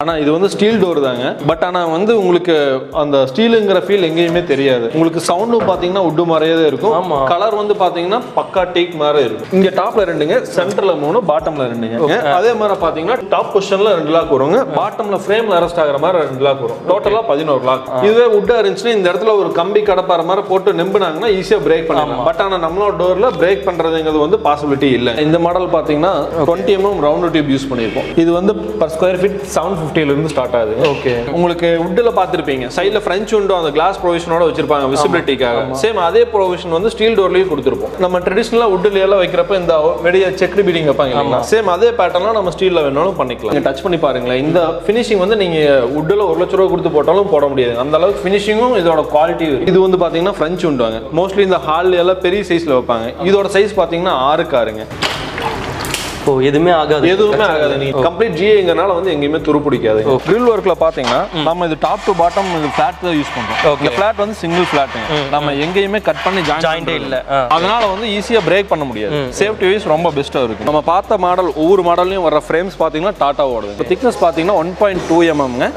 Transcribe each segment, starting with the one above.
ஆனா இது வந்து ஸ்டீல் டோர் தாங்க. பட் ஆனா வந்து உங்களுக்கு அந்த ஸ்டீலுங்கிற ஃபீல் எங்கேயுமே தெரியாது. உங்களுக்கு சவுண்டும் பாத்தீங்கன்னா உட் மாதிரியே தான் இருக்கும். கலர் வந்து பாத்தீங்கன்னா பக்கா டீக் மாதிரி இருக்கும். இங்க டாப்ல 2ங்க, சென்டர்ல 3, பாட்டம்ல 2ங்க. அதே மாதிரி பாத்தீங்கன்னா டாப் பொசிஷன்ல 2 லாக் வருங்க, பாட்டம்ல ஃப்ரேம்ல அரெஸ்ட் ஆகிற மாதிரி 2 லாக் வரும். டோட்டலா 11 லாக். இதுவே உட்டா இருந்துச்சுன்னா இந்த இடத்துல ஒரு கம்பி கடப்பாற மாதிரி போட்டு நெம்புனாங்கன்னா ஈஸியா பிரேக் பண்ணலாம். பட் ஆனா நம்மளோட டோர்ல பிரேக் பண்றதுங்கிறது வந்து பாசிபிலிட்டி இல்ல. இந்த மாடல் பாத்தீங்கன்னா 20 mm ரவுண்ட் டியூப் யூஸ் பண்ணிருக்கோம். இது வந்து per square feet 750 ல இருந்து ஸ்டார்ட் ஆகுது. ஓகே, உங்களுக்கு வுட்ல பாத்திருப்பீங்க சைடுல French window அந்த கிளாஸ் ப்ரொவிஷனோட வச்சிருப்பாங்க விசிபிலிட்டிக்காக. சேம் அதே ப்ரொவிஷன் வந்து ஸ்டீல் டோர்லயும் கொடுத்திருப்போம். நம்ம ட்ரெடிஷனலா வுட்ல எல்லாம் வைக்கிறப்ப இந்த வெளிய செக்டு பீடிங் வைப்பாங்க இல்லையா, சேம் அதே பேட்டர்ன்ல நம்ம ஸ்டீல்ல வேணாலும் பண்ணிக்கலாம். நீங்க டச் பண்ணி பாருங்களேன், இந்த ஃபினிஷிங் வந்து நீங்க வுட்ல 1 லட்சம் ரூபாய் கொடுத்து போட்டாலும் போட முடியாது. அந்த அளவுக்கு ஃபினிஷிங்கும் இதோட குவாலிட்டி. இது வந்து பாத்தீங்கன்னா French window. மோஸ்ட்லி இந்த ஹால் எல்லாம் பெரிய சைஸ்ல வைப்பாங்க. இதோட சைஸ் பாத்தீங்கன்னா 6 காருங்க. எதுவுமே ஆகாது, எதுவுமே ஆகாது. நீங்க கம்ப்ளீட் ஜிஏங்கறனால வந்து எங்கேயுமே துரு பிடிக்காது. கிரில் ஒர்க்ல பாத்தீங்கன்னா நம்ம இது டாப் டு பாட்டம் இது ஃபிளாட் தான் யூஸ் பண்றோம். இந்த ஃபிளாட் வந்து சிங்கிள் ஃபிளாட்ங்க. நம்ம எங்கேயுமே கட் பண்ணி ஜாயிண்டே இல்ல. அதனால வந்து ஈஸியா பிரேக் பண்ண முடியாது. சேஃப்டி வைஸ் ரொம்ப பெஸ்டா இருக்கு. நம்ம பார்த்த மாடல் ஒவ்வொரு மாடல்லையும் வர ஃப்ரேம்ஸ் பாத்தீங்கன்னா டாட்டாவோடது. இப்போ திக்னஸ் பாத்தீங்கன்னா 1.2 mmங்க.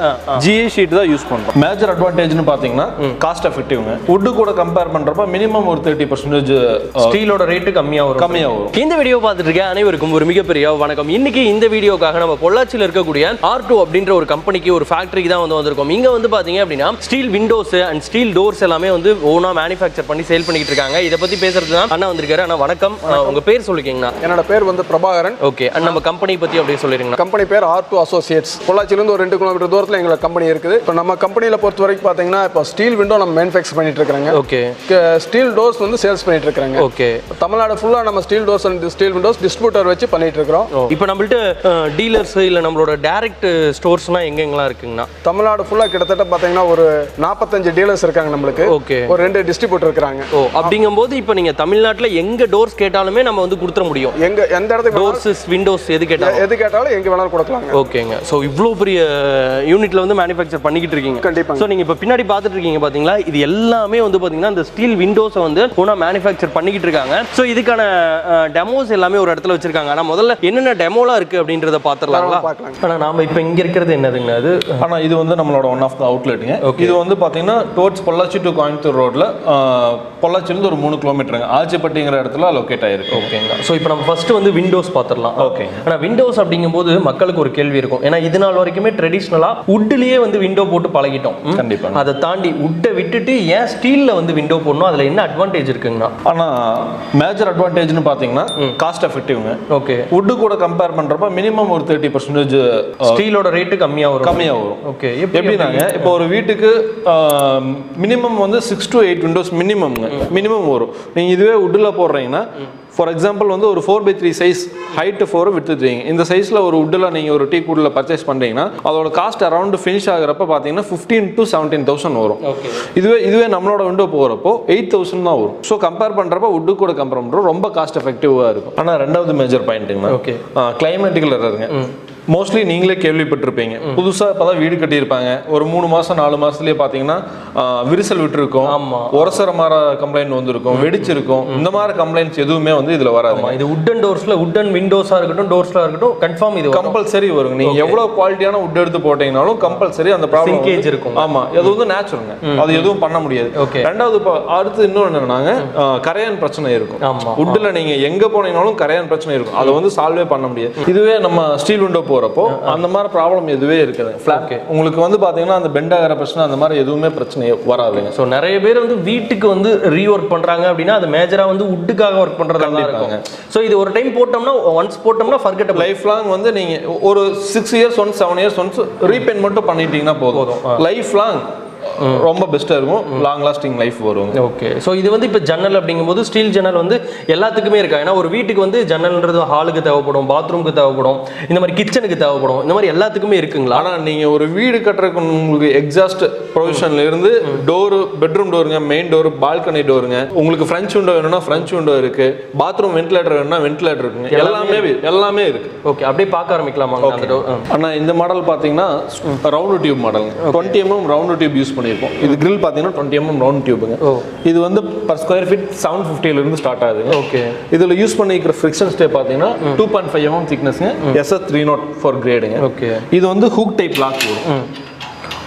ஜிஏ ஷீட் தான் யூஸ் பண்றோம். மேஜர் அட்வான்டேஜ்னு பாத்தீங்கன்னா காஸ்ட் எஃபெக்டிவ்ங்க. வுட் கூட கம்பேர் பண்றப்ப மினிமம் ஒரு 30% ஸ்டீலோட ரேட் கம்மியா வரும். இந்த வீடியோ பார்த்துட்டு இருக்க அனைவருக்கும் ஒரு மிகப்பெரிய வணக்கம். இன்னைக்கு இந்த வீடியோக்காக நம்ம பொள்ளாச்சியில் இருக்கக்கூடிய R2 அப்படின்ற ஒரு கம்பெனிக்கு, ஒரு ஃபேக்டரிக்கு தான் வந்து வந்திருக்கோம். இங்க வந்து பாத்தீங்க அப்படின்னா steel Windows and Steeles doors எல்லாமே வந்து ஓனா மேனுஃபேக்சர் பண்ணி சேல் பண்ணிட்டு இருக்காங்க. இதை பத்தி பேசுறது தான் அண்ணா வந்திருக்காரு. அண்ணா வணக்கம், உங்க பேர் சொல்லிக்கீங்கண்ணா? என்னோட பேர் வந்து பிரபாகரன். ஓகே, நம்ம கம்பெனி பத்தி அப்படியே சொல்லிருங்க. கம்பெனி பேர் R2 அசோசியேட்ஸ். பொள்ளாச்சியிலிருந்து ஒரு 2 கிலோமீட்டர் தூரத்தில் எங்களோட கம்பெனி இருக்குது. இப்போ நம்ம கம்பெனியில பொறுத்த வரைக்கும் பாத்தீங்கன்னா இப்போ ஸ்டீல் விண்டோ நம்ம மேனுஃபேக்சர் பண்ணிட்டு இருக்காங்க. ஓகே, ஸ்டீல் டோர்ஸ் வந்து சேல்ஸ் பண்ணிட்டு இருக்காங்க. ஓகே, தமிழ்நாடு ஃபுல்லா நம்ம steel doors and Steeles Windows distributor வச்சு பண்ணிட்டு இருக்கோம். இப்போ நம்மள்ட்ட டீலர்ஸ் இல்ல நம்மளோட டைரக்ட் ஸ்டோர்ஸ்னா எங்கெங்கலாம் இருக்குங்கண்ணா? தமிழ்நாடு ஃபுல்லா கிட்டத்தட்ட பாத்தீங்கன்னா ஒரு 45 டீலர்ஸ் இருக்காங்க நம்மளுக்கு. ஓகே, ஒரு 2 டிஸ்ட்ரிபியூட்டர் இருக்காங்க. அப்படிங்கும்போது இப்போ நீங்க தமிழ்நாட்டுல எங்க டோர்ஸ் கேட்டாலுமே நம்ம வந்து கொடுத்துற முடியும். எந்த இடத்துக்கு டோர்ஸ் விண்டோஸ் எது கேட்டாலும் எங்க வேணாலும் கொடுக்கலாங்க. ஓகேங்க. ஸோ இவ்வளோ பெரிய யூனிட்ல வந்து மேனுஃபேக்சர் பண்ணிக்கிட்டு இருக்கீங்க. கண்டிப்பா. ஸோ நீங்க இப்போ பின்னாடி பார்த்துட்டு இருக்கீங்க பாத்தீங்களா, இது எல்லாமே வந்து பாத்தீங்கன்னா இந்த ஸ்டீல் விண்டோஸை வந்து ஓனா மேனுஃபேக்சர் பண்ணிக்கிட்டு இருக்காங்க. ஸோ இதுக்கான டெமோஸ் எல்லாமே ஒரு இடத்துல வச்சிருக்காங்க. ஆனா முதல்ல என்னென்ன டெமோலாம் இருக்கு அப்படின்றத பாத்துறலாங்களா? ஆனா நாம இப்போ இங்க இருக்கிறது என்னதுங்க அது? ஆனா இது வந்து நம்மளோட ஒன் ஆஃப் த அவுட்லெட்டுங்க. இது வந்து பாத்தீங்கன்னா டுவர்ட்ஸ் பொள்ளாச்சி டு கோயம்புத்தூர் ரோட்ல பொள்ளாச்சியிலிருந்து ஒரு 3 கிலோமீட்டருங்க, ஆச்சிப்பட்டிங்கிற இடத்துல லொக்கேட் ஆயிருக்கு. ஓகேங்க. ஸோ இப்போ நம்ம ஃபர்ஸ்ட் வந்து விண்டோஸ் பார்த்துடலாம். ஓகே. ஆனா விண்டோஸ் அப்படிங்கும்போது மக்களுக்கு ஒரு கேள்வி இருக்கும். ஏன்னா இது நாள் வரைக்குமே ட்ரெடிஷ்னலா வுட்லயே வந்து விண்டோ போட்டு பழகிட்டோம். கண்டிப்பா. அதை தாண்டி வுட்டை விட்டுட்டு ஏன் ஸ்டீல்ல வந்து விண்டோ போடணும்? அதுல என்ன அட்வான்டேஜ் இருக்குங்கண்ணா? ஆனா மேஜர் அட்வான்டேஜ்னு பாத்தீங்கன்னா காஸ்ட் எஃபெக்டிவ்ங்க. ஓகே, வுட் கூட கம்பேர் பண்றப்ப மினிமம் ஒரு 30% ஸ்டீலோட ரேட் கம்மியா வரும். ஓகே, எப்படினாங்க இப்போ ஒரு வீட்டுக்கு மினிமம் வந்து 6 to 8 விண்டோஸ் மினிமம் வரும். நீங்க இதுவே வுட்ல போடுறீங்கன்னா ஃபார் எக்ஸாம்பிள் வந்து ஒரு 4x3 சைஸ் ஹைட் 4 விட்டுறீங்க. இந்த சைஸ்ல ஒரு வுட்ல நீங்க ஒரு டீ வுட்ல பர்ச்சேஸ் பண்றீங்கன்னா அதோட காஸ்ட் அரௌண்ட் ஃபினிஷ் ஆகுறப்ப பாத்தீங்கன்னா 15 to 17,000 வரும். இதுவே நம்மளோட விண்டோ போறப்போ 8,000 தான் வரும். ஸோ கம்பேர் பண்றப்ப வுட் கூட கம்பேர் பண்றோம் ரொம்ப காஸ்ட் எஃபெக்டிவா இருக்கும். ஆனா ரெண்டாவது மேஜர் பாயிண்ட்டுங்க, ஓகே, கிளைமேட்டிக்கல் எரருங்க. மோஸ்ட்லி நீங்களே கேள்விப்பட்டிருப்பீங்க. புதுசா இப்பதான் வீடு கட்டியிருப்பாங்க, ஒரு 3 மாசம் 4 மாசத்துலயே பாத்தீங்கன்னா விரிசல் விட்டுருக்கும், ஒரசர மாதிரி கம்ப்ளைண்ட் வந்திருக்கும், வெடிச்சிருக்கும். இந்த மாதிரி கம்ப்ளைண்ட்ஸ் எதுவுமே வந்து இதுல வராது. இது வுட்டன் டோர்ஸ்ல வுட்டன் விண்டோஸா இருக்கட்டும் டோர்ஸ்ல இருக்கட்டும் கன்ஃபார்ம் இது கம்பல்சரி வருங்க. நீங்க எவ்வளவு குவாலிட்டியான வுட் எடுத்து போட்டீங்கனாலும் கம்பல்சரி அந்த ப்ராப்ளம் இருக்கும். ஆமா, அது வந்து நேச்சுரல்ங்க, அது எதுவும் பண்ண முடியாது. ரெண்டாவது அடுத்து இன்னொன்னு என்னன்னாங்க, கரையான் பிரச்சனை இருக்கும். வுட்ல நீங்க எங்க போனீங்கனாலும் கரையான் பிரச்சனை இருக்கும், அதை வந்து சால்வே பண்ண முடியாது. இதுவே நம்ம ஸ்டீல் விண்டோ போறப்போ அந்த மாதிரி ப்ராப்ளம் எதுவே இருக்காது. ஃபிளாட் உங்களுக்கு வந்து பாத்தீங்கன்னா அந்த பெண்ட் ஆகிற பிரச்சனை அந்த மாதிரி எதுவுமே பிரச்சனை வராதுங்க. ஸோ நிறைய பேர் வந்து வீட்டுக்கு வந்து ரீஒர்க் பண்றாங்க அப்படின்னா அது மேஜரா வந்து வுட்டுக்காக ஒர்க் பண்றதா இருக்கும். ஸோ இது ஒரு டைம் போட்டோம்னா ஒன்ஸ் போட்டோம்னா ஃபர்கெட்டபிள். லைஃப் லாங் வந்து நீங்க ஒரு 6 years once 7 years once repaint மட்டும் பண்ணிட்டீங்கன்னா போதும். லைஃப் லாங் ரொம்ப பெஸ்ட்டாக இருக்கும், லாங் லாஸ்டிங் லைஃப் வரும். ஓகே. ஸோ இது வந்து இப்போ ஜன்னல் அப்படிங்கும்போது ஸ்டீல் ஜன்னல் வந்து எல்லாத்துக்குமே இருக்கா? ஏன்னா ஒரு வீட்டுக்கு வந்து ஜன்னல்ன்றது ஹாலுக்கு தேவைப்படும், பாத்ரூமுக்கு தேவைப்படும், இந்த மாதிரி கிச்சனுக்கு தேவைப்படும், இந்த மாதிரி எல்லாத்துக்குமே இருக்குங்களா? ஆனால் நீங்கள் ஒரு வீடு கட்டுறதுக்கு உங்களுக்கு எக்ஸாஸ்ட் ப்ரொவிஷன்ல இருந்து டோரு, பெட்ரூம் டோருங்க, மெயின் டோர், பால்கனி டோருங்க, உங்களுக்கு ஃப்ரெஞ்ச் விண்டோ வேணும்னா ஃப்ரெஞ்ச் விண்டோ இருக்கு, பாத்ரூம் வென்டிலேட்டர் வேணும்னா வென்டிலேட்டர் இருக்குங்க, எல்லாமே இருக்கு. ஓகே, அப்படியே பார்க்க ஆரம்பிக்கலாமா? ஆனால் இந்த மாடல் பார்த்தீங்கன்னா round tube model, 20 mm round tube use பண்ணி பண்ணியிருப்போம். இது grill பார்த்தீங்கன்னா 20 mm ரவுண்ட் டியூபுங்க. இது வந்து பர் ஸ்கொயர் ஃபீட் 750 இருந்து ஸ்டார்ட் ஆகுதுங்க. ஓகே. இதில் யூஸ் பண்ணிக்கிற ஃப்ரிக்ஷன் ஸ்டே பார்த்தீங்கன்னா 2.5 mm திக்னஸ்ங்க, SS304 கிரேடுங்க. ஓகே. இது வந்து ஹூக் டைப் லாக் வரும்.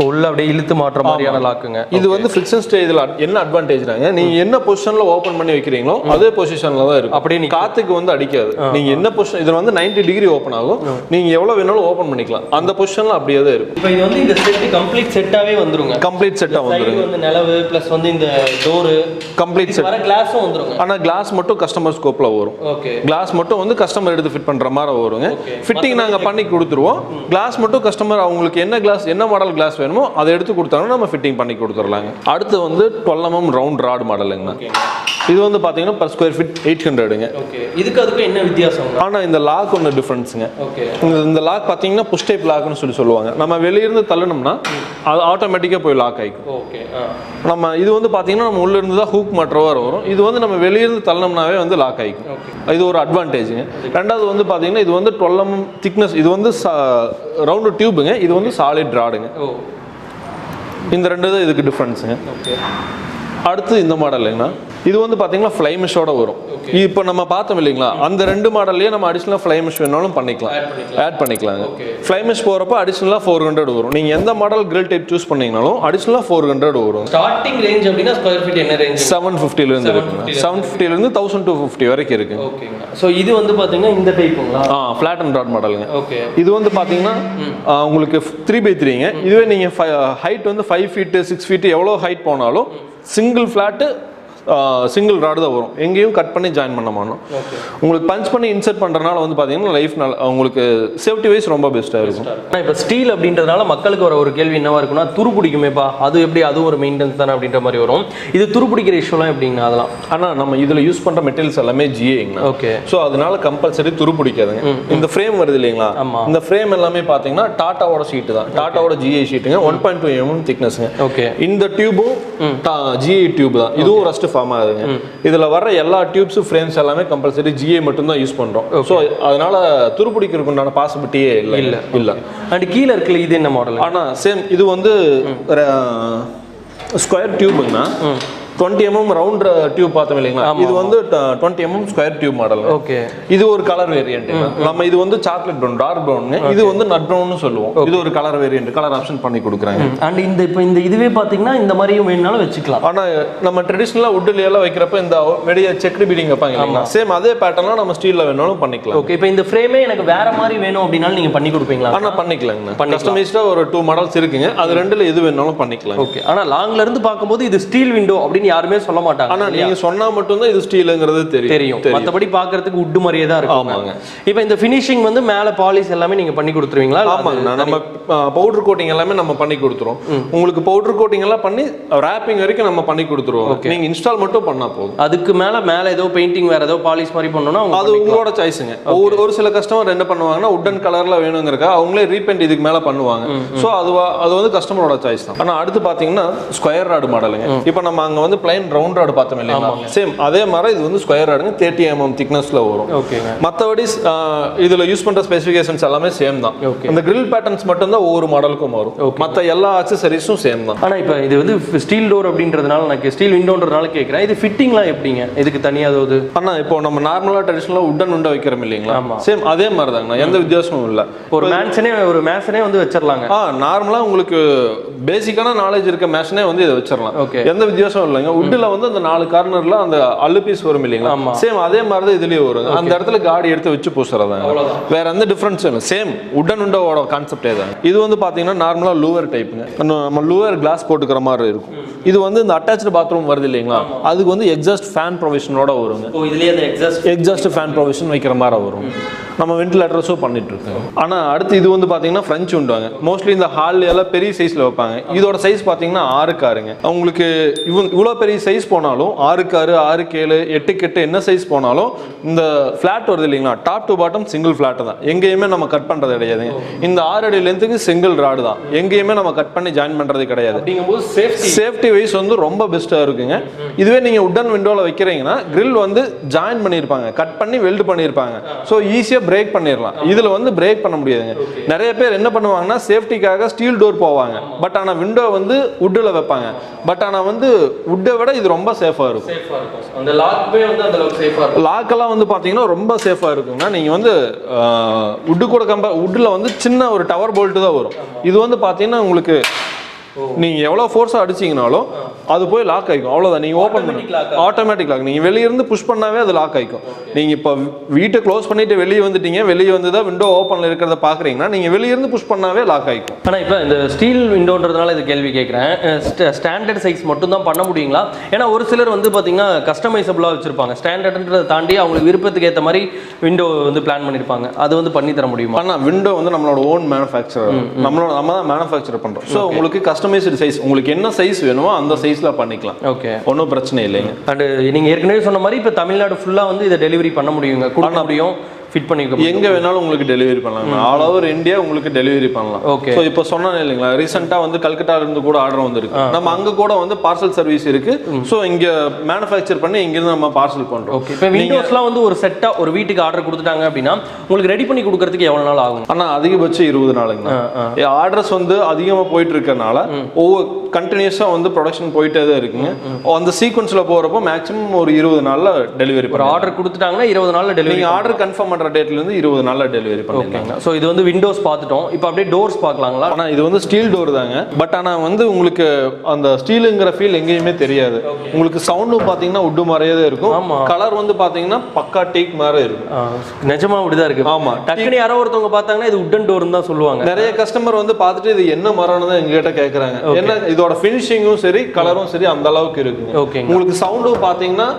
உள்ள அப்படியே இழுத்து மாற்ற மாதிரியான லாக்குங்க. இது வந்து ஃபிக்ஷன் ஸ்டே. இதில் என்ன அட்வான்டேஜ்னாங்க, நீங்க என்ன பொசிஷன்ல ஓபன் பண்ணி வைக்கிறீங்களோ அதே பொசிஷன்ல தான் இருக்கும். அப்படியே காத்துக்கு வந்து அடிக்காது. நீங்க என்ன பொசிஷன், இதுல வந்து 90 டிகிரி ஓபன் ஆகும். நீங்க எவ்வளவு வேணாலும் ஓபன் பண்ணிக்கலாம். அந்த பொசிஷன்ல அப்படியே தான் இருக்கும். இப்போ இது வந்து இந்த செட் கம்ப்ளீட் செட்டாவே வந்துருங்க. கம்ப்ளீட் செட்டா வந்துரும். வந்து நிலவு ப்ளஸ் வந்து இந்த டோர் கம்ப்ளீட் செட். வர கிளாஸும் வந்துருங்க. ஆனா கிளாஸ் மட்டும் கஸ்டமர் ஸ்கோப்ல வரும். ஓகே. கிளாஸ் மட்டும் வந்து கஸ்டமர் எடுத்து ஃபிட் பண்ற மாதிரி வருங்க. ஃபிட்டிங் நாங்க பண்ணி கொடுத்துருவோம். கிளாஸ் மட்டும் கஸ்டமர் அவங்களுக்கு என்ன கிளாஸ், என்ன மாடல் கிளாஸ் வேணுமோ அதை எடுத்து கொடுத்தாங்கன்னா நம்ம ஃபிட்டிங் பண்ணி கொடுத்துடலாங்க. அடுத்து வந்து 12 mm ரவுண்ட் ராட் மாடலுங்க. இது வந்து பாத்தீங்கன்னா பர் ஸ்கொயர் ஃபீட் 800ங்க. ஓகே. இதுக்கு அதுக்கு என்ன வித்தியாசம்? ஆனா இந்த லாக் ஒன்று டிஃபரன்ஸுங்க. ஓகே. இந்த லாக் பாத்தீங்கன்னா புஷ் டைப் லாக்னு சொல்லுவாங்க. நம்ம வெளியிருந்து தள்ளணும்னா அது ஆட்டோமேட்டிக்கா போய் லாக் ஆயிக்கும். ஓகே. நம்ம இது வந்து பாத்தீங்கன்னா நம்ம உள்ள இருந்து தான் ஹூக் மாற்றவா வரும். இது வந்து நம்ம வெளியிருந்து தள்ளணும்னாவே வந்து லாக் ஆயிக்கும். இது ஒரு அட்வான்டேஜுங்க. ரெண்டாவது வந்து பாத்தீங்கன்னா இது வந்து 12 mm திக்னஸ். இது வந்து ரவுண்டு டியூபுங்க. இது வந்து சாலிட் ராடுங்க. இந்த ரெண்டு தான் இதுக்கு டிஃபரன்ஸுங்க. அடுத்து இந்த மாடல் என்ன, இது வந்து பாத்தீங்கன்னா ஃப்ளை மெஷோட வரும். இப்போ நம்ம பார்த்தோம் இல்லைங்களா, அந்த ரெண்டு மாடல்லையே நம்ம அடிஷனலாக ஃப்ளை மெஷ் வேணாலும் பண்ணிக்கலாம், ஆட் பண்ணிக்கலாங்க. ஃப்ளை மெஷ் போகிறப்ப அடிஷனலாக 400 வரும். நீங்கள் எந்த மாடல் கிரில் டைப் சூஸ் பண்ணீங்கனாலும் அடிஷனலாக 400 வரும். ஸ்டார்டிங் ரேஞ்ச் அப்படின்னா ஸ்கொயர் ஃபீட் என்ன ரேஞ்ச்? 750 இருக்குங்க. 750 1250 வரைக்கும் இருக்கு. ஓகேங்க. ஸோ இது வந்து பார்த்தீங்கன்னா இந்த டைப்புங்களா? ஃபிளாட் அண்ட் ராட் மாடலுங்க. ஓகே. இது வந்து பார்த்தீங்கன்னா உங்களுக்கு 3x3ங்க. இதுவே நீங்கள் ஹைட் வந்து 5 feet 6 feet எவ்வளோ ஹைட் போனாலும் சிங்கிள் ஃபிளாட்டு சிங்கிள் ராடு தான் வரும். எங்கேயும் கட் பண்ணி ஜாயின் பண்ண மாட்டோம். உங்களுக்கு பஞ்ச் பண்ணி இன்சர்ட் பண்ணுறதுனால வந்து பார்த்தீங்கன்னா லைஃப் உங்களுக்கு சேஃப்டி வைஸ் ரொம்ப பெஸ்ட்டாக இருக்கும். இப்போ ஸ்டீல் அப்படின்றதுனால மக்களுக்கு வர ஒரு கேள்வி என்னவா இருக்குன்னா, துரு பிடிக்குமேப்பா, அது எப்படி, அதுவும் ஒரு மெயின்டெனன்ஸ் தானே அப்படின்ற மாதிரி வரும். இது துரு பிடிக்கிற இஷ்யூலாம் எப்படிங்கண்ணா? அதெல்லாம் ஆனால் நம்ம இதில் யூஸ் பண்ணுற மெட்டீரியல்ஸ் எல்லாமே ஜிஏங்கண்ணா. ஓகே. ஸோ அதனால கம்பல்சரி துரு பிடிக்காதுங்க. இந்த ஃப்ரேம் வருது இல்லைங்களா, இந்த ஃப்ரேம் எல்லாமே பார்த்தீங்கன்னா டாட்டாவோட ஷீட்டு தான். டாட்டாவோட ஜிஏ ஷீட்டுங்க. 1.2 mm திக்னஸ்ங்க. ஓகே. இந்த டியூபும் ஜிஏ டியூப் தான். இதுவும் ரஸ்ட் ஃபார்ம் ஆகுதுங்க. இதுல வர எல்லா டியூப்ஸ் ஃப்ரேம்ஸ் எல்லாமே கம்பல்சரி ஜிஏ மட்டும் தான் யூஸ் பண்றோம். சோ அதனால துருப்பிடிக்கிறதுக்கு உண்டான பாசிபிலிட்டியே இல்ல. அண்ட் கீழ இருக்குல்ல, இது என்ன மாடல்? ஆனா சேம் இது வந்து ஸ்கொயர் டியூப்னா 20 mm ரவுண்ட் டியூப் பார்த்தோம் இல்லைங்களா, இது வந்து 20 mm square tube model. Okay. இது ஒரு கலர் வேரியன்ட். நம்ம இது வந்து சாக்லேட் ப்ரௌன், டார்க் ப்ரௌன். இது வந்து நட் ப்ரௌன்னு சொல்லுவோம். இது ஒரு கலர் வேரியன்ட், கலர் ஆப்ஷன் பண்ணி கொடுக்குறாங்க. அண்ட் இந்த இதுவே பாத்தீங்கன்னா இந்த மாதிரியும் வேணும்னாலும் வச்சுக்கலாம். ஆனா நம்ம ட்ரெடிஷனலா வுட்ல எல்லாம் வைக்கிறப்ப இந்த வெளிய செக்டு பீடிங் வைப்பாங்க இல்லைங்களா, சேம் அதே பேட்டர்ன்ல நம்ம ஸ்டீல்ல வேணாலும் பண்ணிக்கலாம். ஓகே. இப்போ இந்த ஃப்ரேமே எனக்கு வேற மாதிரி வேணும் அப்படினாலும் நீங்க பண்ணி கொடுப்பீங்களா? ஆனா பண்ணிக்கலாங்க. கஸ்டமைஸ்டா ஒரு 2 மாடல்ஸ் இருக்குங்க. அது ரெண்டுல எது வேணாலும் பண்ணிக்கலாம். ஓகே. ஆனா லாங்ல இருந்து பாக்கும்போது இது ஸ்டீல் விண்டோ அப்படின்னு யாருமே சொல்ல மாட்டாங்க. ஆனா நீங்க சொன்னா மட்டும் தான் இது ஸ்டீல்ங்கிறது தெரியும். மத்தபடி பார்க்கிறதுக்கு வுட் மாதிரியே தான் இருக்கும். ஆமாங்க. இப்போ இந்த ஃபினிஷிங் வந்து மேல பாலிஷ் எல்லாமே நீங்க பண்ணி கொடுத்துருவீங்களா? ஆமாங்க. நம்ம பவுடர் கோட்டிங் எல்லாமே நம்ம பண்ணி கொடுத்துறோம். உங்களுக்கு பவுடர் கோட்டிங் எல்லாம் பண்ணி ராப்பிங் வரைக்கும் நம்ம பண்ணி கொடுத்துருவோம். நீங்க இன்ஸ்டால் மட்டும் பண்ணா போதும். அதுக்கு மேல ஏதோ பெயிண்டிங் வேற ஏதோ பாலிஷ் மாதிரி பண்ணனும்னா அது உங்களோட சாய்ஸ்ங்க. ஒரு சில கஸ்டமர் என்ன பண்ணுவாங்கன்னா உட்டன் கலர்ல வேணும்ங்கறக்க அவங்களே ரீபெயிண்ட் இதுக்கு மேல பண்ணுவாங்க. சோ அது வந்து கஸ்டமரோட சாய்ஸ் தான். ஆனா அடுத்து பாத்தீங்கன்னா ஸ்கொயர் ராட் மாடலுங்க. இப்போ நம்ம அங்க வந்து பிளைன் ரவுண்ட் ராட் பார்த்தோம் இல்லைங்களா, சேம் அதே மாதிரி இது வந்து ஸ்கொயர் ராடுங்க. 30 mm திக்னஸ்ல வரும். ஓகேங்க. மத்தபடி இதுல யூஸ் பண்ற ஸ்பெசிஃபிகேஷன்ஸ் எல்லாமே சேம் தான். அந்த கிரில் பேட்டர்ன்ஸ் மட்டும் தான் ஒவ்வொரு மாடலுக்கும் வரும். மத்த எல்லா அக்சஸரீஸும் சேம் தான். ஆனா இப்போ இது வந்து ஸ்டீல் டோர் அப்படின்றதுனால நான் ஸ்டீல் விண்டோன்றதுனால கேக்குறேன், இது ஃபிட்டிங்லாம் எப்படிங்க? இதுக்கு தனியா ஏதாவது? ஆனா இப்போ நம்ம நார்மலா ட்ரெடிஷனலா உட்டன் விண்டோ வைக்கிறோம் இல்லைங்களா, சேம் அதே மாதிரி தாங்க. எந்த வித்தியாசமும் இல்ல. ஒரு மேஷனே வந்து வச்சிரலாங்க. நார்மலா உங்களுக்கு பேசிக்கான நாலேஜ் இருக்க மேஷனே வந்து இதை வச்சிரலாம். எந்த வித்தியாசமும் இல்லைங்க. உட்ல வந்து அந்த 4 கார்னர்ல அந்த அல்லு பீஸ் வரும் இல்லைங்களா, சேம் அதே மாதிரி தான் இதுலயே வரும். அந்த இடத்துல காடி எடுத்து வச்சு பூசுறதாங்க. வேற எந்த டிஃபரன்ஸும் இல்லை. சேம் உட்டன் விண்டோவோட கான்செப்டே தான். இது வந்து பாத்தீங்கன்னா நார்மலா லூவர் டைப்புங்க. நம்ம லூவர் கிளாஸ் போட்டுக்கிற மாதிரி இருக்கும். இது வந்து இந்த அட்டாச்டு பாத்ரூம் வருது இல்லைங்களா, அதுக்கு வந்து எக்ஸாஸ்ட் ஃபேன் ப்ரொவிஷனோட வருங்க. இதுலயே அந்த எக்ஸாஸ்ட் ஃபேன் ப்ரொவிஷன் வைக்கிற மாதிரி வரும். நம்ம வென்டிலேட்டர்ஸும் பண்ணிட்டு இருக்கோம். ஆனா அடுத்து இது வந்து பாத்தீங்கன்னா ஃப்ரெஞ்ச் விண்டோங்க. மோஸ்ட்லி இந்த ஹால்ல எல்லாம் பெரிய சைஸ்ல வைப்பாங்க. இதோட சைஸ் பாத்தீங்கன்னா 6 காருங்க. உங்களுக்கு இவ்வளவு பெரிய சைஸ் போனாலும் 6 காரு 6 7 8 8 என்ன சைஸ் போனாலும் இந்த ஃபிளாட் வருது இல்லைங்களா, top to bottom single flat தான். எங்கேயுமே நம்ம கட் பண்றது கிடையாதுங்க. இந்த 6 அடி லென்த்துக்கு சிங்கிள் ராடு தான். எங்கேயுமே நம்ம கட் பண்ணி ஜாயின் பண்றது கிடையாது. சேஃப்டி வைஸ் வந்து ரொம்ப பெஸ்டா இருக்குங்க. இதுவே நீங்க உட்டன் விண்டோல வைக்கிறீங்கன்னா கிரில் வந்து ஜாயின் பண்ணிருப்பாங்க, கட் பண்ணி வெல்ட் பண்ணிருப்பாங்க. ஸோ ஈஸியா பிரேக் பண்ணிடலாம். இதுல வந்து பிரேக் பண்ண முடியாதுங்க. நிறைய பேர் என்ன பண்ணுவாங்கன்னா சேஃப்டிக்காக ஸ்டீல் டோர் போவாங்க, பட் ஆனா விண்டோ வந்து வுட்ல வைப்பாங்க. பட் ஆனா வந்து வுட்டை விட இது ரொம்ப சேஃபா இருக்கும். அந்த லாக்மே வந்து அந்த அளவுக்கு சேஃபா இருக்கும். லாக் எல்லாம் வந்து பாத்தீங்கன்னா ரொம்ப சேஃபா இருக்குங்க. நீங்க வந்து வுட் கூட வுட்ல வந்து சின்ன ஒரு டவர் போல்ட் தான் வரும். இது வந்து பாத்தீங்கன்னா உங்களுக்கு நீங்க எவ்வளவு ஃபோர்ஸா அடிச்சீங்கனாலும் அது போய் லாக் ஆயிக்கும். அவ்வளவுதான். நீங்க ஓபன் பண்ணி ஆட்டோமேட்டிக் லாக். நீங்க வெளிய இருந்து புஷ் பண்ணாவே அது லாக் ஆயிக்கும். நீங்க இப்ப வீட்டை க்ளோஸ் பண்ணிட்டு வெளியே வந்துட்டீங்க, வெளியே வந்து தான் விண்டோ ஓப்பன்ல இருக்கிறத பாக்குறீங்கன்னா நீங்க வெளிய இருந்து புஷ் பண்ணாவே லாக் ஆயிக்கும். ஆனா இப்போ இந்த ஸ்டீல் விண்டோன்றதுனால இது கேள்வி கேட்குறேன், ஸ்டாண்டர்ட் சைஸ் மட்டும் தான் பண்ண முடியுங்களா? ஏன்னா ஒரு சிலர் வந்து பாத்தீங்கன்னா கஸ்டமைசபிளா வச்சிருப்பாங்க. ஸ்டாண்டர்ட்ன்றதை தாண்டி அவங்களுக்கு விருப்பத்துக்கு ஏற்ற மாதிரி விண்டோ வந்து பிளான் பண்ணிருப்பாங்க. அது வந்து பண்ணி தர முடியுமா? ஆனா விண்டோ வந்து நம்மளோட ஓன் மேனுஃபேக்சர், நம்ம தான் மேனுஃபேக்சர் பண்றோம். ஸோ உங்களுக்கு கஸ்டமைஸ்டு சைஸ், உங்களுக்கு என்ன சைஸ் வேணுமோ அந்த சைஸ்ல பண்ணிக்கலாம். ஓகே, ஒன்றும் பிரச்சனை இல்லைங்க. அண்ட் நீங்க ஏற்கனவே சொன்ன மாதிரி இப்போ தமிழ்நாடு ஃபுல்லா வந்து இதை டெலிவரி பண்ண முடியுங்க, கொடுக்க முடியும், ஃபிட் பண்ணிக்க எங்க வேணாலும் உங்களுக்கு டெலிவரி பண்ணலாம். ஆல் ஓவர் இந்தியா உங்களுக்கு டெலிவரி பண்ணலாம். ஓகே. ஸோ இப்போ சொன்னேன் இல்லைங்களா, ரீசெண்டா வந்து கல்கட்டால இருந்து கூட ஆர்டர் வந்திருக்கு. நம்ம அங்க கூட வந்து பார்சல் சர்வீஸ் இருக்கு. ஸோ இங்க மேனுஃபேக்சர் பண்ணி இங்க இருந்து நம்ம பார்சல் பண்றோம். ஓகே. இப்போ விண்டோஸ்லாம் வந்து ஒரு செட்டா ஒரு வீட்டுக்கு ஆர்டர் கொடுத்துட்டாங்க அப்படின்னா உங்களுக்கு ரெடி பண்ணி கொடுக்கறதுக்கு எவ்வளவு நாள் ஆகும்? ஆனா அதிகபட்சம் 20 நாளுங்க. ஆர்டர்ஸ் வந்து அதிகமா போயிட்டு இருக்கனால ஒவ்வொரு கண்டினியூஸா வந்து ப்ரொடக்ஷன் போயிட்டே தான் இருக்குங்க. அந்த சீக்வன்ஸ்ல போறப்போ மேக்ஸிமம் ஒரு 20 நாள்ல டெலிவரி. ஒரு ஆர்டர் கொடுத்துட்டாங்கன்னா 20 நாள்ல டெலிவரி. நீங்க ஆர்டர் கன்ஃபார்ம் பண்ற டேட்ல இருந்து 20 நாள்ல டெலிவரி பண்ணிடலாம். ஸோ இது வந்து விண்டோஸ் பார்த்துட்டோம். இப்போ அப்படியே டோர்ஸ் பார்க்கலாங்களா? ஆனா இது வந்து ஸ்டீல் டோர் தாங்க. பட் ஆனா வந்து உங்களுக்கு அந்த ஸ்டீலுங்கிற ஃபீல் எங்கேயுமே தெரியாது. உங்களுக்கு சவுண்டும் பாத்தீங்கன்னா வுட் மாதிரியே தான் இருக்கும். கலர் வந்து பாத்தீங்கன்னா பக்கா டீக் மாதிரி இருக்கும். நிஜமா அப்படிதான் இருக்கு. ஆமா, டக்குனு யாரோ ஒருத்தவங்க பார்த்தாங்கன்னா இது வுட்டன் டோர்னு தான் சொல்லுவாங்க. நிறைய கஸ்டமர் வந்து பார்த்துட்டு இது என்ன மரம்னு தான் எங்ககிட்ட கேட்கறாங்க. என்ன இதோட ஃபினிஷிங்கும் சரி கலரும் சரி அந்த அளவுக்கு இருக்கு. உங்களுக்கு சவுண்டும் பாத்தீங்கன்னா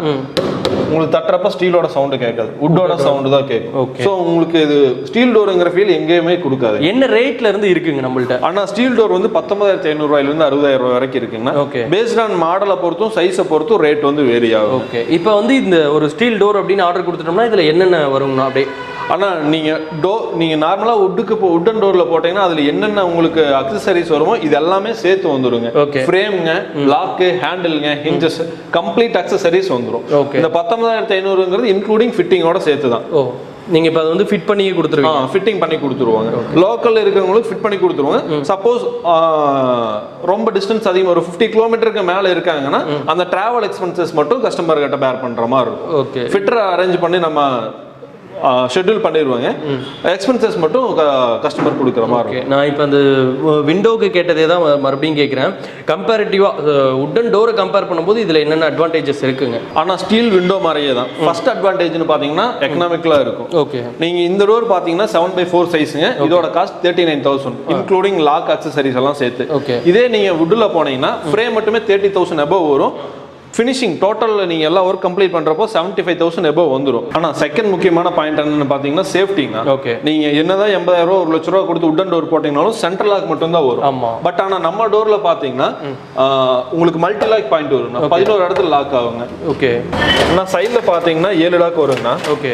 உங்களுக்கு தட்டுறப்ப ஸ்டீலோட சவுண்ட் கேட்காது, வுட்டோட சவுண்ட் தான் கேட்கும். ஸோ உங்களுக்கு இது ஸ்டீல் டோருங்கிற ஃபீல் எங்கேயுமே கொடுக்காது. என்ன ரேட்ல இருந்து இருக்குங்க நம்மள்ட்ட? ஆனா ஸ்டீல் டோர் வந்து 19,500 ரூபாயில இருந்து 60,000 ரூபாய் வரைக்கும் இருக்குங்க. பேஸ்ட் ஆன் மாடலை பொறுத்தும் சைஸை பொறுத்தும் ரேட் வந்து வேரி ஆகும். ஓகே. இப்போ வந்து இந்த ஒரு ஸ்டீல் டோர் அப்படின்னு ஆர்டர் கொடுத்துட்டோம்னா இதுல என்னென்ன வரும்னா அப்படியே ஆனால் நீங்கள் நார்மலாக வுட்டன் டோரில் போட்டீங்கன்னா அதில் என்னென்ன உங்களுக்கு அக்சசரிஸ் வருமோ இது எல்லாமே சேர்த்து வந்துடுங்க. ஃப்ரேம்ங்க, லாக்கு, ஹேண்டிலுங்க, ஹிஞ்சஸ், கம்ப்ளீட் அக்சசரிஸ் வந்துடும். இந்த 19,500ங்கிறது இன்க்ளூடிங் ஃபிட்டிங்கோட சேர்த்து தான். நீங்க இப்போ வந்து ஃபிட் பண்ணி கொடுத்துருவீங்க? ஃபிட்டிங் பண்ணி கொடுத்துருவாங்க. லோக்கல்ல இருக்கிறவங்களுக்கு ஃபிட் பண்ணி கொடுத்துருவாங்க. சப்போஸ் ரொம்ப டிஸ்டன்ஸ் அதிகம் ஒரு 50 கிலோமீட்டருக்கு மேல இருக்காங்கன்னா அந்த டிராவல் எக்ஸ்பென்சஸ் மட்டும் கஸ்டமர் கிட்ட பேர் பண்ற மாதிரி இருக்கும். ஓகே. ஃபிட்டர் அரேஞ்ச் பண்ணி நம்ம ஷெட்யூல் பண்ணிடுவாங்க. எக்ஸ்பென்சஸ் மட்டும் கஸ்டமர் கொடுக்குற மாதிரி இருக்கும். நான் இப்போ அந்த விண்டோக்கு கேட்டதே தான் மறுபடியும் கேட்குறேன். கம்பேரிட்டிவாக வுட்டன் டோரை கம்பேர் பண்ணும்போது இதில் என்னென்ன அட்வான்டேஜஸ் இருக்குங்க? ஆனால் ஸ்டீல் விண்டோ மாதிரியே தான். ஃபர்ஸ்ட் அட்வான்டேஜ்னு பார்த்தீங்கன்னா எக்கனாமிக்கலாக இருக்கும். ஓகே. நீங்கள் இந்த டோர் பார்த்தீங்கன்னா 7/4 சைஸுங்க. இதோட காஸ்ட் 39,000 இன்க்ளூடிங் லாக் அக்சசரிஸ் எல்லாம் சேர்த்து. ஓகே. இதே நீங்கள் வுட்டில் போனீங்கன்னா ஃப்ரேம் மட்டுமே 30,000 above வரும். ஃபினிஷிங் டோட்டலில் நீங்கள் எல்லா ஒர்க் கம்ப்ளீட் பண்ணுறப்போ 75,000 above வந்துடும். ஆனால் செகண்ட் முக்கியமான பாயிண்ட் என்னன்னு பார்த்தீங்கன்னா சேஃப்டிங்க. ஓகே. நீங்கள் என்னதான் 80,000 ரூபா 1 லட்ச ரூபா கொடுத்து வுட்டன் டோர் போட்டீங்கனாலும் சென்ட்ரல் லாக் மட்டும் தான் வரும். ஆமாம். பட் ஆனால் நம்ம டோரில் பார்த்தீங்கன்னா உங்களுக்கு மல்டி லாக் பாயிண்ட் வரும். 11 இடத்துல லாக் ஆகுங்க. ஓகே. ஆனால் சைடில் பார்த்தீங்கன்னா 7 லாக் வருங்கண்ணா. ஓகே.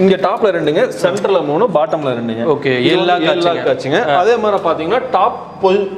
இங்க டாப்ல 2ங்க, சென்டர்ல 3, பாட்டம்ல 2ங்க. ஓகே. 7 லாக் ஆச்சுங்க. அதே மாதிரி பாத்தீங்கன்னா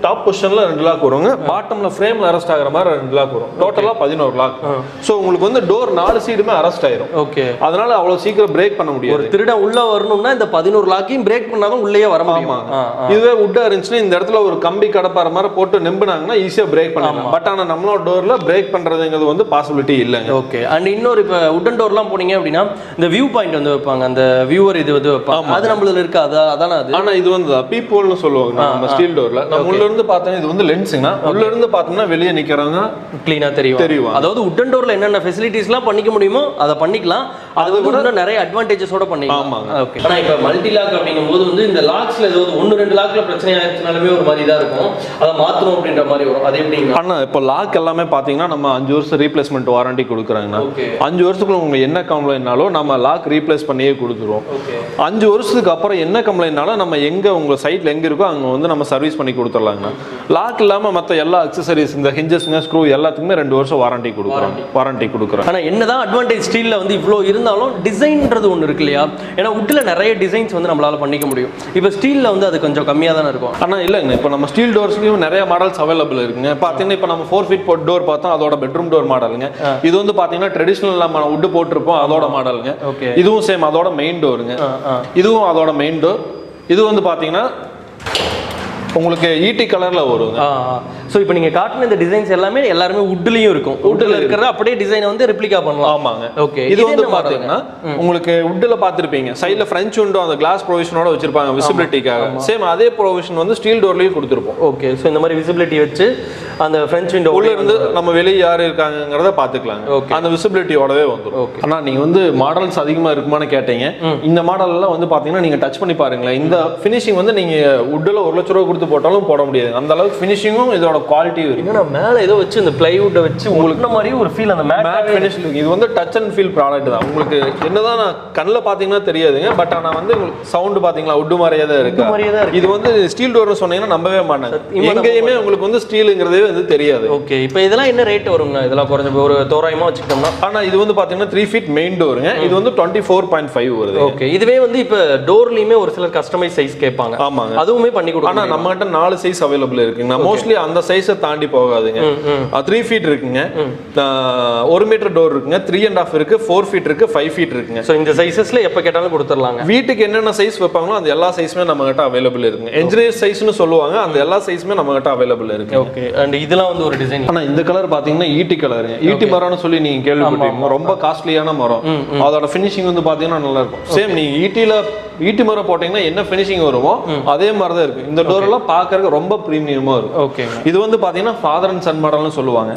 டாப் பொசிஷன்ல 2 லாக் வருங்க. பாட்டம்ல ஃப்ரேம்ல அரெஸ்ட் ஆகுற மாதிரி 2 லாக் வரும். டோட்டலா 11 லாக். சோ உங்களுக்கு வந்து டோர் 4 சைடுமே அரெஸ்ட் ஆயிரும். ஓகே. அதனால அவ்வளவு சீக்கிரம் பிரேக் பண்ண முடியாது. ஒரு திருடன் உள்ள வரணும்னா இந்த 11 லாக்கையும் பிரேக் பண்ணாதான் உள்ளே வர முடியும். இதுவே வுட்டா இருந்துச்சுன்னா இந்த இடத்துல ஒரு கம்பி கடப்பாற மாதிரி போட்டு நெம்புனாங்கன்னா ஈஸியா பிரேக் பண்ணலாம். பட் ஆனா நம்மளோட டோர்ல பிரேக் பண்றதுங்கிறது வந்து பாசிபிலிட்டி இல்லைங்க. ஓகே. அண்ட் இன்னொரு இப்ப வுட்டன் டோர்லாம் போனீங்க அப்படின்னா இந்த வியூ பாயிண்ட் வந்து வைப்பாங்க, அந்த வியூவர் இது வந்து வைப்பாங்க. அது நம்மள இருக்கு. அதானே அது. ஆனா இது வந்து பீப்போல்னு சொல்லுவாங்க நம்ம ஸ்டீல் டோர்ல. நம்ம உள்ள இருந்து பார்த்தா இது வந்து லென்ஸ்ங்க. உள்ள இருந்து பார்த்தோம்னா வெளியே நிக்கிறவங்க க்ளீனா தெரியும். அதாவது வுட்டன் டோர்ல என்னென்ன ஃபெசிலிட்டிஸ்லாம் பண்ணிக்க முடியுமோ அதை பண்ணிக்கலாம். அது கூட நிறைய அட்வான்டேஜஸோட பண்ணிக்கலாம். ஓகே. ஆனா இப்ப மல்டி லாக் அப்படிங்கும்போது வந்து இந்த லாக்ஸ்ல ஏதாவது 1-2 லாக்ல பிரச்சனை ஆயிடுச்சுனாலுமே ஒரு மாதிரி தான் இருக்கும். அதை மாத்தணும் அப்படின்ற மாதிரி வரும். அது எப்படிங்க? ஆனா இப்போ லாக் எல்லாமே பாத்தீங்கன்னா நம்ம 5 வருஷம் ரீப்ளேஸ்மெண்ட் வாரண்டி கொடுக்குறாங்கன்னா 5 வருஷத்துக்குள்ள உங்க என்ன கம்ப்ளைண்ட்னாலும் நம்ம லாக் ரீப்ளேஸ் பண்ணியே கொடுத்துருவோம். 5 வருஷத்துக்கு அப்புறம் என்ன கம்ப்ளைண்ட்னாலும் நம்ம எங்க உங்க சைட்ல எங்க இருக்கோ அங்க வந்து நம்ம சர்வீஸ் பண்ணி கொடுத்துடலாங்கண்ணா. லாக் இல்லாம மற்ற எல்லா அக்சசரிஸ் இந்த ஹிஞ்சஸ்ங்க, ஸ்க்ரூ எல்லாத்துக்குமே 2 வருஷம் வாரண்டி கொடுக்குறோம். ஆனா என்னதான் அட்வான்டேஜ் ஸ்டீல்ல வந்து இவ்வளோ இருந்தாலும் டிசைன்ன்றது ஒன்று இருக்கு இல்லையா? ஏன்னா வுட்ல நிறைய டிசைன்ஸ் வந்து நம்மளால பண்ணிக்க முடியும். இப்போ ஸ்டீல்ல வந்து அது கொஞ்சம் கம்மியாக தானே இருக்கும். ஆனா இல்லைங்க, இப்போ நம்ம ஸ்டீல் டோர்ஸ்லயும் நிறைய மாடல்ஸ் அவைலபிள் இருக்குங்க. பாத்தீங்கன்னா இப்போ நம்ம 4 feet டோர் பார்த்தோம், அதோட பெட்ரூம் டோர் மாடலுங்க. இது வந்து பாத்தீங்கன்னா ட்ரெடிஷனல் நம்ம வுட் போட்டிருப்போம், அதோட மாடலுங்க. இதுவும் சேம் அதோட மெயின் டோருங்க. இதுவும் அதோட மெயின் டோர். இது வந்து பாத்தீங்கன்னா உங்களுக்கு ஈட்டி கலர்ல வருங்க. ஸோ இப்போ நீங்க காட்டின இந்த டிசைன்ஸ் எல்லாருமே வுட்லயும் இருக்கும். வுட்ல இருக்கிறத அப்படியே டிசைனை வந்து ரெப்ளிகா பண்ணலாம். ஆமாங்க. ஓகே. இது வந்து பாத்தீங்கன்னா உங்களுக்கு வுட்ல பாத்திருப்பீங்க, சைடுல ஃப்ரெஞ்ச் விண்டோ அந்த கிளாஸ் ப்ரொவிஷனோட வச்சிருப்பாங்க விசிபிலிட்டிக்காக. சேம் அதே ப்ரொவிஷன் வந்து ஸ்டீல் டோர்லயும் கொடுத்துருப்போம். ஓகே. ஸோ இந்த மாதிரி விசிபிலிட்டி வச்சு அந்த ஃப்ரெஞ்ச் விண்டோ உள்ள இருந்து நம்ம வெளியே யார் இருக்காங்கிறத பாத்துக்கலாங்க. அந்த விசிபிலிட்டியோடவே வந்துடும். ஆனா நீங்க வந்து மாடல்ஸ் அதிகமா இருக்குமான்னு கேட்டீங்க. இந்த மாடல் எல்லாம் வந்து பாத்தீங்கன்னா நீங்க டச் பண்ணி பாருங்களேன். இந்த ஃபினிஷிங் வந்து நீங்க வுட்ல 1 லட்சம் ரூபாய் கொடுத்து போட்டாலும் போட முடியாது. அந்த அளவுக்கு ஃபினிஷிங்கும் இதோட குவாலிட்டியும் இருக்கு. ஏன்னா மேல ஏதோ வச்சு இந்த பிளைவுட் வச்சு உங்களுக்கு மாதிரி ஒரு ஃபீல் அந்த மேட் ஃபினிஷ் இருக்கு. இது வந்து டச் அண்ட் ஃபீல் ப்ராடக்ட் தான். உங்களுக்கு என்னதான் நான் கண்ணில் பாத்தீங்கன்னா தெரியாதுங்க. பட் ஆனா வந்து சவுண்ட் பாத்தீங்களா வுட் மாதிரியே தான் இருக்கு. இது வந்து ஸ்டீல் டோர்னு சொன்னீங்கன்னா நம்பவே மாட்டாங்க. எங்கேயுமே உங்களுக்கு வந்து ஸ்டீலுங்கிறதே வந்து தெரியாது. ஓகே. இப்போ இதெல்லாம் என்ன ரேட் வருங்க? இதெல்லாம் குறைஞ்ச ஒரு தோராயமா வச்சுக்கிட்டோம்னா. ஆனா இது வந்து பாத்தீங்கன்னா 3 ஃபீட் மெயின் டோருங்க. இது வந்து 24.5 வருது. ஓகே. இதுவே வந்து இப்போ டோர்லயுமே ஒரு சிலர் கஸ்டமைஸ் சைஸ் கேட்பாங்க. ஆமாங்க. அதுவுமே பண்ணி கொடுப்பாங்க. ஆனா நம்ம கிட்ட 4 சைஸ் அவைலபிள் இருக்குங்க. மோஸ்ட்லி அந்த சைஸை தாண்டி போகாதுங்க. 3 ஃபீட் இருக்குங்க, 1 மீட்டர் டோர் இருக்குங்க, 3.5 இருக்கு, 4 ஃபீட் இருக்கு, 5 ஃபீட் இருக்குங்க. ஸோ இந்த சைஸஸ்ல எப்ப கேட்டாலும் கொடுத்துடலாங்க. வீட்டுக்கு என்னென்ன சைஸ் வைப்பாங்களோ அந்த எல்லா சைஸுமே நம்ம கிட்ட அவைலபிள் இருக்குங்க. என்ஜினியர் சைஸ்னு சொல்லுவாங்க, அந்த எல்லா சைஸுமே நம்ம கிட்ட அவைலபிள் இருக்கு. ஓகே. அண்ட் இதெல்லாம் வந்து ஒரு டிசைன். ஆனா இந்த கலர் பாத்தீங்கன்னா ஈட்டி கலருங்க. ஈட்டி மரம்னு சொல்லி நீங்க கேள்விப்பட்டிருக்கீங்க. ரொம்ப காஸ்ட்லியான மரம். அதோட ஃபினிஷிங் வந்து பாத்தீங்கன்னா நல்லா இருக்கும். சேம் நீங்க ஈட்டி மரம் போட்டீங்கன்னா என்ன ஃபினிஷிங் வருமோ அதே மாதிரி தான் இருக்கு. இந்த டோர் எல்லாம் பாக்குறதுக்கு ரொம்ப பிரீமியமா இருக்கும். ஓகே. இது வந்து பாத்தீங்கன்னா ஃபாதர் அண்ட் சன் மாடல்னு சொல்லுவாங்க.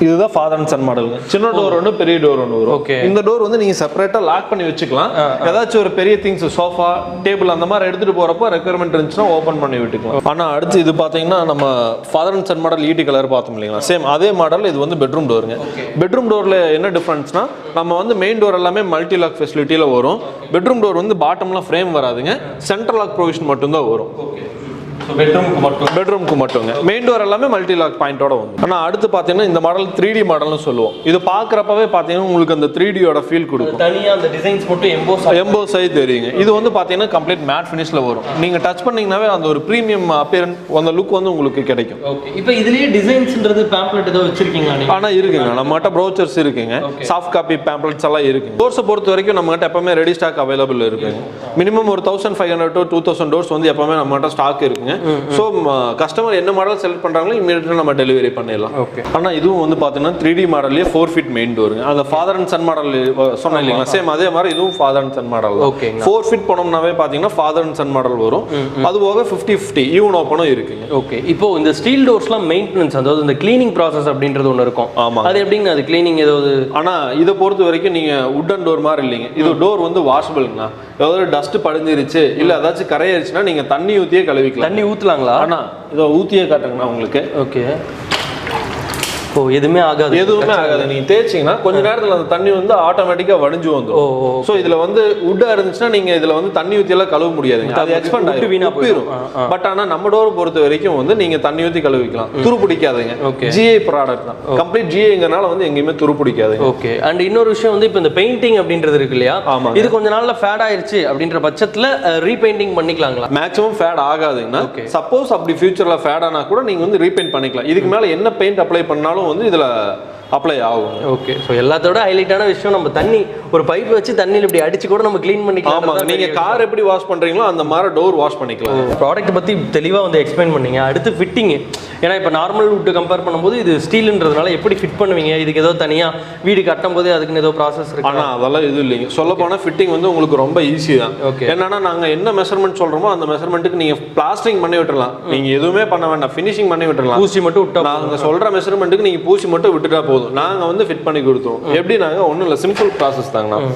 இதுதான் ஃபாதர் அண்ட் சன் மாடல். சின்ன டோர் ஒன்று, பெரிய டோர் ஒன்று வரும். இந்த டோர் வந்து நீங்க செப்பரேட்டா லாக் பண்ணி வச்சுக்கலாம். ஏதாச்சும் ஒரு பெரிய திங்ஸ், சோஃபா, டேபிள் அந்த மாதிரி எடுத்துட்டு போறப்போ ரெக்யர்மெண்ட் இருந்துச்சுன்னா ஓபன் பண்ணி விட்டுக்கலாம். ஆனா அடுத்து இது பாத்தீங்கன்னா நம்ம ஃபாதர் அண்ட் சன் மாடல் ஈட்டி கலர் பார்த்தோம் இல்லைங்களா, சேம் அதே மாடல். இது வந்து பெட்ரூம் டோருங்க. பெட்ரூம் டோர்ல என்ன டிஃபரன்ஸ்னா நம்ம வந்து மெயின் டோர் எல்லாமே மல்டி லாக் ஃபெசிலிட்டியில வரும். பெட்ரூம் டோர் வந்து பாட்டம்ல ஃப்ரேம் வராதுங்க, சென்ட்ரல் லாக் ப்ரொவிஷன் மட்டும் தான் வரும். பெட்ரூமுக்கு மட்டுங்க. மெயின் டோர் எல்லாமே மல்டி லாக் பாயிண்டோட வந்து. ஆனா அடுத்து பாத்தீங்கன்னா இந்த மாடல் 3D மாடல்னு சொல்லுவோம். இது பாக்குறப்பவே பாத்தீங்கன்னா உங்களுக்கு அந்த 3Dயோட ஃபீல் கொடுக்கும். தனியா அந்த டிசைன்ஸ் மட்டும் எம்போஸ் ஆகி தெரியுங்க. இது வந்து பாத்தீங்கன்னா கம்ப்ளீட் மேட் ஃபினிஷ்ல வரும். நீங்க டச் பண்ணீங்கனாவே அந்த ஒரு பிரீமியம் அப்பியரன்ஸ், அந்த லுக் வந்து உங்களுக்கு கிடைக்கும். ஓகே. இப்போ இதுலயே டிசைன்ஸ்ன்றது பேம்ப்ளெட் ஏதோ வச்சிருக்கீங்களா நீங்க? ஆனா இருக்குங்க, நம்ம கிட்ட ப்ரௌச்சர்ஸ் இருக்குங்க, சாஃப்ட் காப்பி பேம்ப்ளெட்ஸ் எல்லாம் இருக்கு. டோர்ஸை பொறுத்த வரைக்கும் நம்ம கிட்ட எப்பவுமே ரெடி ஸ்டாக் அவைலபிள் இருக்குங்க. மினிமம் ஒரு 1500 to 2000 டோர்ஸ் வந்து எப்பவுமே நம்ம கிட்ட ஸ்டாக் இருக்குங்க. ஸோ கஸ்டமர் என்ன மாடல் செலக்ட் பண்றாங்களோ இமீடியட்டா நம்ம டெலிவரி பண்ணிடலாம். ஆனா இதுவும் வந்து பாத்தீங்கன்னா 3D மாடல்லே 4 ஃபீட் மெயின் டோருங்க. அந்த ஃபாதர் அண்ட் சன் மாடல் சொன்னேன் இல்லைங்களா, சேம் அதே மாதிரி இதுவும் father and son model. 4 feet போனோம்னாவே பாத்தீங்கன்னா ஃபாதர் அண்ட் சன் மாடல் வரும். அது போக 50-50 ஈவன் ஓப்பனும் இருக்குங்க. ஓகே. இப்போ இந்த ஸ்டீல் டோர்ஸ்லாம் மெயின்டெனன்ஸ், அதாவது இந்த கிளீனிங் ப்ராசஸ் அப்படின்றது ஒன்று இருக்கும். ஆமா. அது எப்படிங்க அது கிளீனிங் ஏதாவது? ஆனா இதை பொறுத்த வரைக்கும் நீங்க வுட்டன் டோர் மாதிரி இல்லைங்க. இது டோர் வந்து வாஷபிள்னா, ஏதாவது டஸ்ட் படிஞ்சிருச்சு இல்ல ஏதாச்சும் கரையாயிருச்சுன்னா நீங்க தண்ணி ஊத்தியே கழுவிக்கலாம். தண்ணி ஊத்தலாங்களா? ஆனா இதை ஊத்தியே காட்டுங்கண்ணா உங்களுக்கு. ஓகே. ஓ, எதுவுமே ஆகாது? எதுவுமே ஆகாது. நீங்க தேய்ச்சிங்கன்னா கொஞ்ச நேரத்துல அந்த தண்ணி வந்து ஆட்டோமேட்டிக்கா வடிஞ்சு வந்துடும். சோ இதுல வந்து வுட்டா இருந்துச்சுன்னா நீங்க இதுல வந்து தண்ணி ஊத்தி எல்லாம் கழுவ முடியாதுங்க, அது எக்ஸ்பெண்ட் ஆயிடும். பட் ஆனா நம்ம டோர் பொறுத்த வரைக்கும் வந்து நீங்க தண்ணி ஊத்தி கழுவிக்கலாம், துரு பிடிக்காதுங்க. ஜிஐ ப்ராடக்ட் தான், கம்ப்ளீட் ஜிஐங்கறனால வந்து எங்கேயுமே துரு பிடிக்காது. ஓகே. அண்ட் இன்னொரு விஷயம் வந்து இப்போ இந்த பெயிண்டிங் அப்படின்றது இருக்கு இல்லையா, இது கொஞ்ச நாள்ல ஃபேட் ஆயிருச்சு அப்படின்ற பட்சத்துல ரீபெயிண்டிங் பண்ணிக்கலாங்களா? மேக்ஸிமம் ஃபேட் ஆகாதுங்கன்னா, சப்போஸ் அப்படி ஃபியூச்சர்ல ஃபேட் ஆனா கூட நீங்க வந்து ரீபெயிண்ட் பண்ணிக்கலாம். இதுக்கு மேல என்ன பெயிண்ட் அப்ளை பண்ணாலும் வந்து இதுல அப்ளை ஆகும். ஓகே. ஸோ எல்லாத்தோட ஹைலைட்டான விஷயம் நம்ம தண்ணி ஒரு பைப் வச்சு தண்ணியில் இப்படி அடிச்சு கூட நம்ம க்ளீன் பண்ணிக்கலாம். ஆமாம், நீங்க கார் எப்படி வாஷ் பண்றீங்களோ அந்த மாதிரி டோர் வாஷ் பண்ணிக்கலாம். ப்ராடக்ட் பத்தி தெளிவாக வந்து எக்ஸ்பிளைன் பண்ணீங்க. அடுத்து ஃபிட்டிங், ஏன்னா இப்போ நார்மல் வுட்டு கம்பேர் பண்ணும்போது இது ஸ்டீல்ன்றதுனால எப்படி ஃபிட் பண்ணுவீங்க? இதுக்கு ஏதோ தனியாக வீடு கட்டும் போதே அதுக்குன்னு ஏதோ ப்ராசஸ் இருக்கு? ஆனால் அதெல்லாம் எதுவும் இல்லைங்க. சொல்ல போனால் ஃபிட்டிங் வந்து உங்களுக்கு ரொம்ப ஈஸி தான். ஓகே. என்னன்னா நாங்கள் என்ன மெஷர்மெண்ட் சொல்கிறோமோ அந்த மெஷர்மெண்ட்டுக்கு நீங்கள் பிளாஸ்டரிங் பண்ணி விட்டுறலாம், நீங்கள் எதுவுமே பண்ண வேண்டாம், ஃபினிஷிங் பண்ணி விட்டுறலாம். பூசி மட்டும் விட்டா, நாங்கள் சொல்கிற மெஷர்மெண்ட்டுக்கு நீங்கள் பூசி மட்டும் விட்டுட்டா போதும், நாங்கள் வந்து ஃபிட் பண்ணி கொடுத்துருவோம். எப்படி நாங்கள் ஒன்றும் இல்லை, சிம்பிள் ப்ராசஸ் தாங்கண்ணா.